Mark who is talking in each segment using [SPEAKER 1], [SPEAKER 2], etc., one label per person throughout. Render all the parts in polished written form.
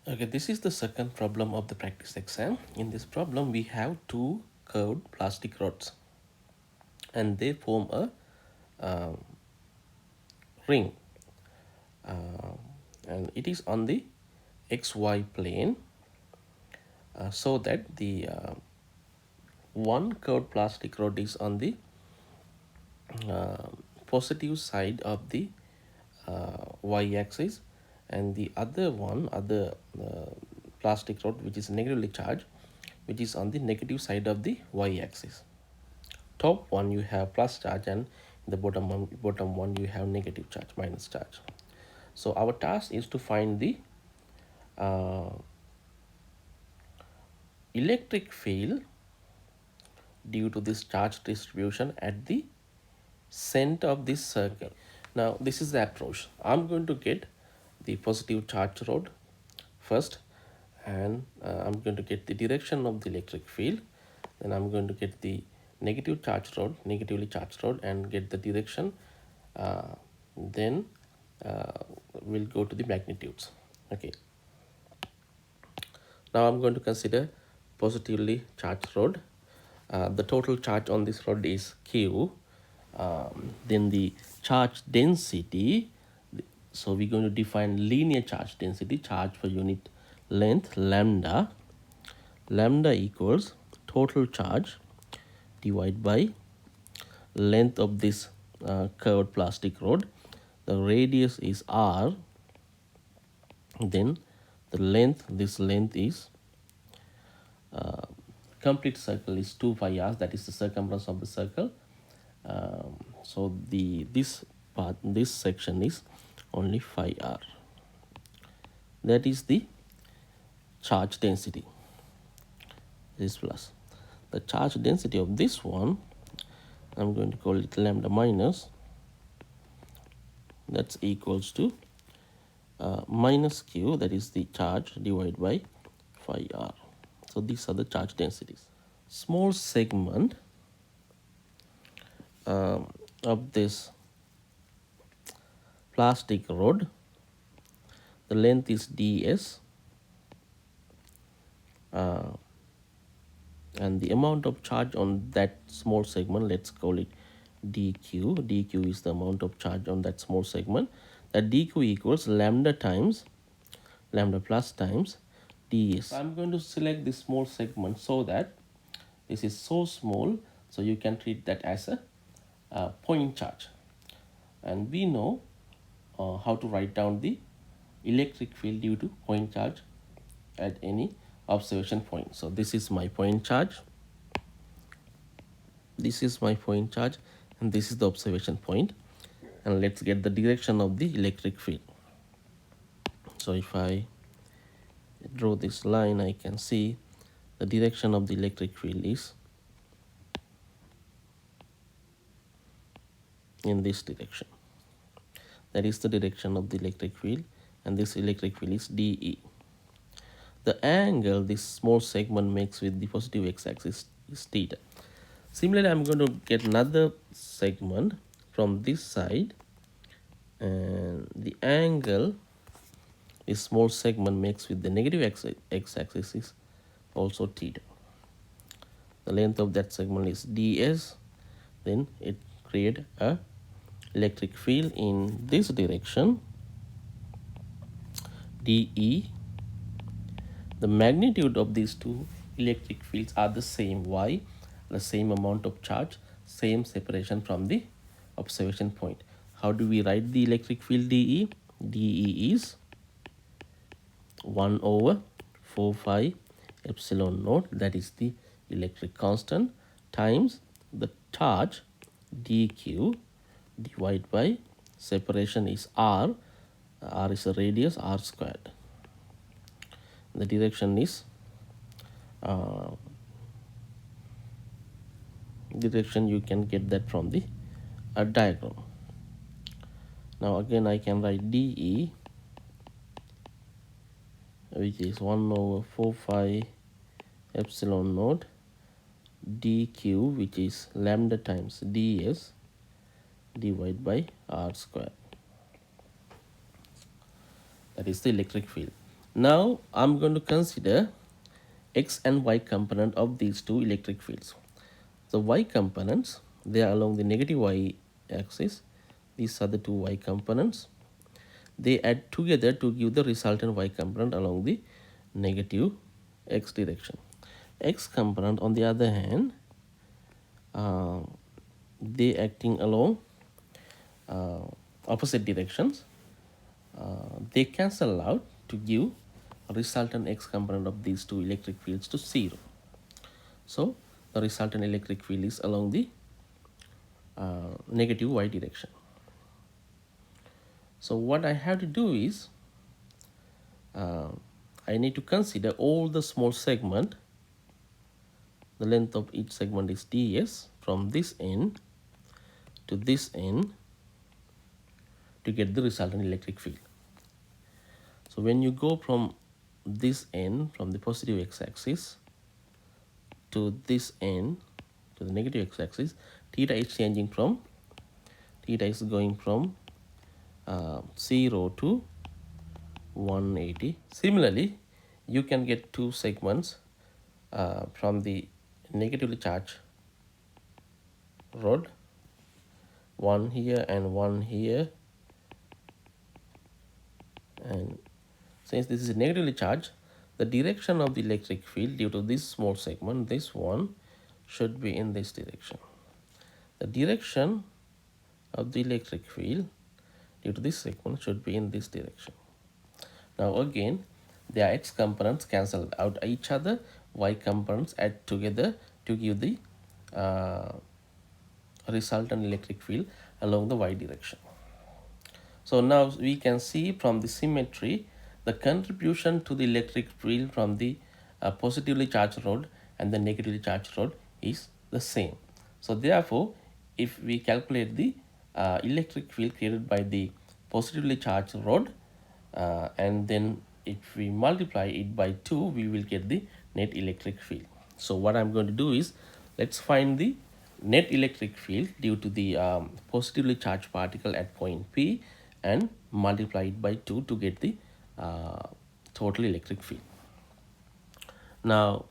[SPEAKER 1] Okay, this is the second problem of the practice exam. In this problem, we have two curved plastic rods and they form a ring, and it is on the xy plane, so that the one curved plastic rod is on the positive side of the y-axis, and the other plastic rod which is negatively charged, which is on the negative side of the y-axis. Top one you have plus charge, and the bottom one you have negative charge, minus charge. So our task is to find the uh, electric field due to this charge distribution at the center of this circle. Now this is the approach. I'm going to get the positive charge rod first, and I'm going to get the direction of the electric field. Then I'm going to get the negatively charged rod, and get the direction. Then we'll go to the magnitudes. Okay. Now I'm going to consider positively charged rod. The total charge on this rod is Q. Then the charge density. So we're going to define linear charge density, charge per unit length, lambda. Lambda equals total charge divided by length of this curved plastic rod. The radius is r. Then the length, this length is complete circle is 2 pi r, that is the circumference of the circle. So this part, this section is only phi r. That is the charge density. This plus the charge density of this one, I'm going to call it lambda minus. That's equals to minus q, that is the charge, divided by phi r. So these are the charge densities. Small segment of this plastic rod, the length is ds, and the amount of charge on that small segment, let's call it dq. Dq is the amount of charge on that small segment. That dq equals lambda plus times ds. So I'm going to select this small segment so that this is so small, so you can treat that as a point charge. And we know how to write down the electric field due to point charge at any observation point. So this is my point charge, this is my point charge, and this is the observation point. And let's get the direction of the electric field. So if I draw this line, I can see the direction of the electric field is in this direction. That is the direction of the electric field, and this electric field is dE. The angle this small segment makes with the positive x-axis is theta. Similarly, I'm going to get another segment from this side, and the angle this small segment makes with the negative x-axis is also theta. The length of that segment is ds. Then it creates a electric field in this direction, dE. The magnitude of these two electric fields are the same, y, the same amount of charge, same separation from the observation point. How do we write the electric field dE? dE is 1 over 4 pi epsilon naught, that is the electric constant, times the charge dq divided by separation is r. R is a radius, r squared. The direction is direction you can get that from the diagram. Now again I can write dE, which is 1 over 4 pi epsilon naught dq, which is lambda times ds divided by r square. That is the electric field. Now I'm going to consider x and y component of these two electric fields. The y components, they are along the negative y axis. These are the two y components. They add together to give the resultant y component along the negative x direction. X component, on the other hand, uh, they acting along uh, opposite directions. They cancel out to give a resultant x component of these two electric fields to 0. So the resultant electric field is along the negative y direction. So what I have to do is I need to consider all the small segment. The length of each segment is ds from this end to this end to get the resultant electric field. So when you go from this end, from the positive x-axis to this end, to the negative x-axis, theta is changing from, theta is going from 0 to 180. Similarly, you can get two segments from the negatively charged rod, one here and one here, and since this is negatively charged, the direction of the electric field due to this small segment, this one, should be in this direction. The direction of the electric field due to this segment should be in this direction. Now again, their x components cancel out each other, y components add together to give the resultant electric field along the y direction. So now we can see from the symmetry the contribution to the electric field from the positively charged rod and the negatively charged rod is the same. So therefore, if we calculate the electric field created by the positively charged rod and then if we multiply it by 2, we will get the net electric field. So what I'm going to do is, let's find the net electric field due to the positively charged particle at point P and multiply it by 2 to get the total electric field. Now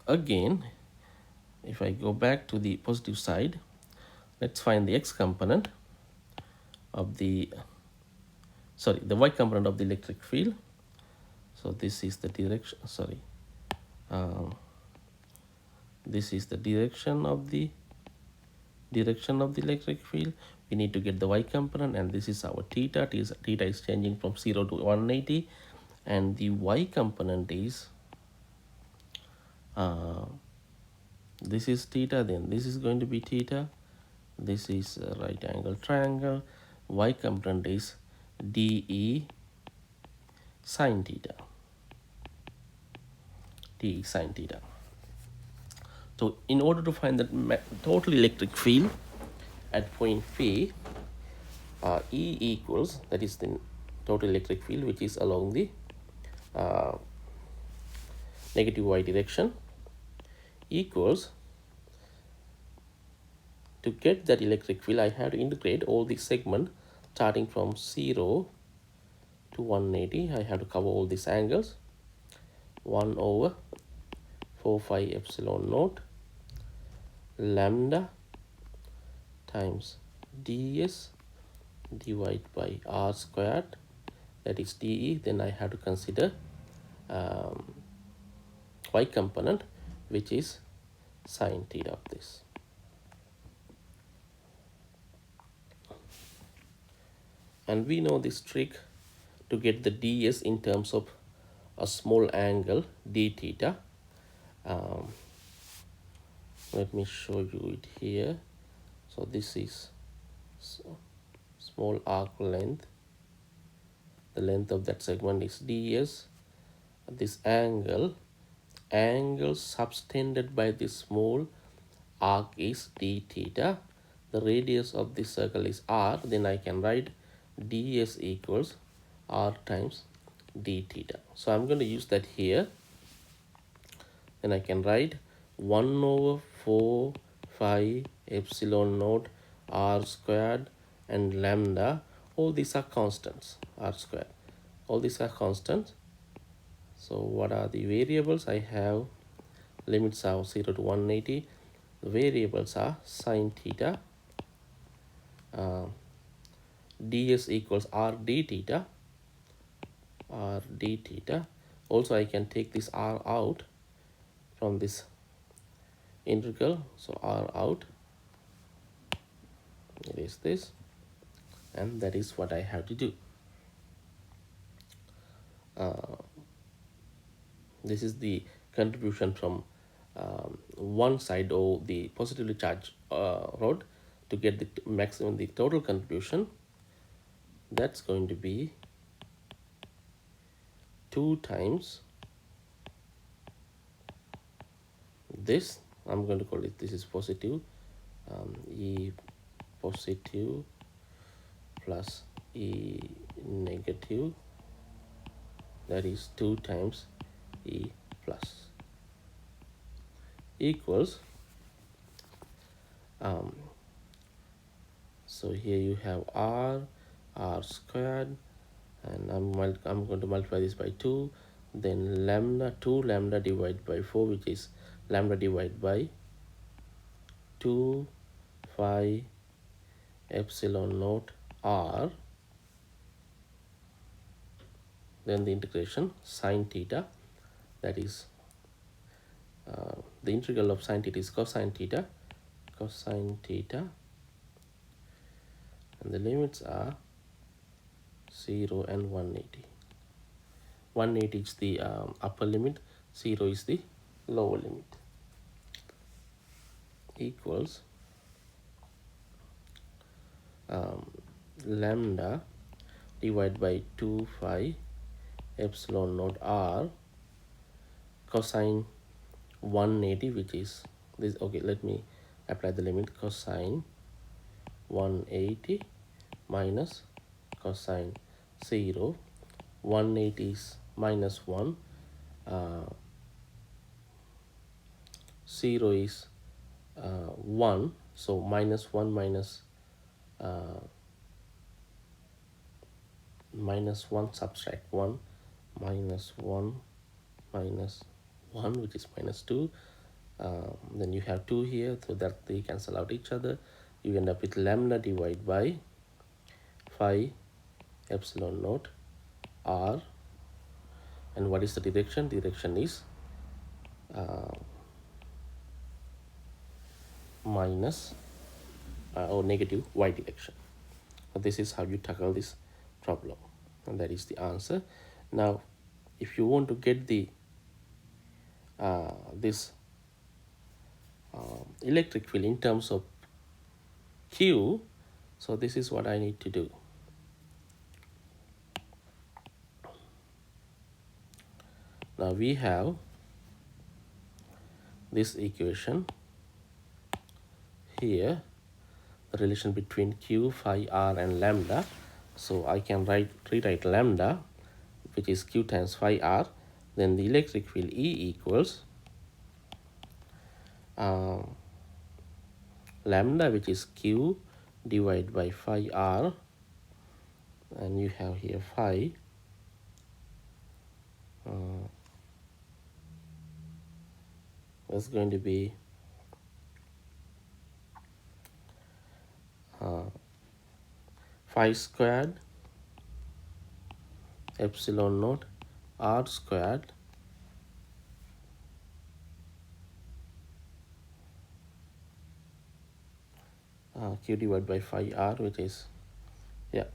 [SPEAKER 1] again, if I go back to the positive side, let's find the x component of the y component of the electric field. So this is the direction, this is the direction of the electric field. We need to get the y component, and this is our theta. Theta is changing from 0 to 180, and the y component is this is theta, then this is going to be theta, this is a right angle triangle, y component is dE sine theta, dE sine theta. So in order to find the total electric field at point P, E equals, that is the total electric field which is along the negative y direction, equals, to get that electric field I have to integrate all the segment starting from 0 to 180. I have to cover all these angles. 1 over 4 pi epsilon naught lambda times ds divided by r squared, that is dE. Then I have to consider y component, which is sine theta of this. And we know this trick to get the ds in terms of a small angle d theta. Let me show you it here. So this is small arc length. The length of that segment is ds. This angle subtended by this small arc is d theta. The radius of this circle is r. Then I can write ds equals r times d theta. So I'm going to use that here. Then I can write 1 over 4 pi epsilon naught r squared and lambda. All these are constants, r squared. all these are constants. So what are the variables? I have limits of 0 to 180. The variables are sine theta, ds equals r d theta, r d theta. Also I can take this r out from this integral, so r out, it is this, and that is what I have to do. This is the contribution from one side of the positively charged rod to get the maximum, the total contribution. That's going to be 2 times this. I'm going to call it, this is positive, E positive plus E negative, that is 2 times E plus, equals, so here you have r squared, and I'm going to multiply this by 2, then lambda 2 lambda divided by 4, which is lambda divided by 2 phi epsilon naught r, then the integration sine theta, that is the integral of sine theta is cosine theta, and the limits are 0 and 180. 180 is the upper limit, 0 is the lower limit, equals lambda divided by 2 phi epsilon naught r cosine 180, which is this. Okay, let me apply the limit. Cosine 180 minus cosine 0. 180 is minus 1, 0 is 1, so minus 1 minus minus 1, subtract 1, minus 1 minus 1, which is minus 2. Then you have 2 here, so that they cancel out each other. You end up with lambda divided by phi epsilon naught r. And what is the direction? Direction is minus or negative y direction. So this is how you tackle this problem, and that is the answer. Now if you want to get the this electric field in terms of Q, so this is what I need to do. Now we have this equation here, the relation between Q, phi, r and lambda. So I can rewrite lambda, which is Q times phi r. Then the electric field E equals lambda, which is Q divided by phi r, and you have here phi that's going to be phi squared epsilon naught r squared Q divided by phi r, which is, yeah,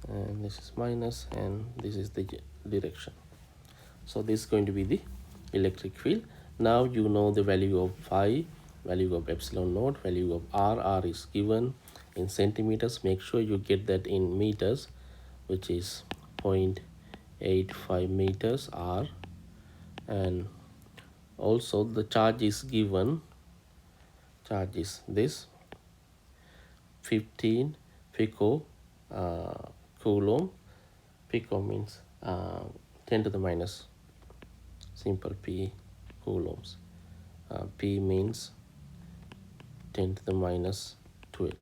[SPEAKER 1] and this is minus, and this is the direction. So this is going to be the electric field. Now you know the value of phi, value of epsilon naught, value of r. R is given in centimeters. Make sure you get that in meters, which is 0.85 meters r. And also the charge is given, charge is this 15 pico coulomb. Pico means 10 to the minus simple p coulombs. P means 10 to the minus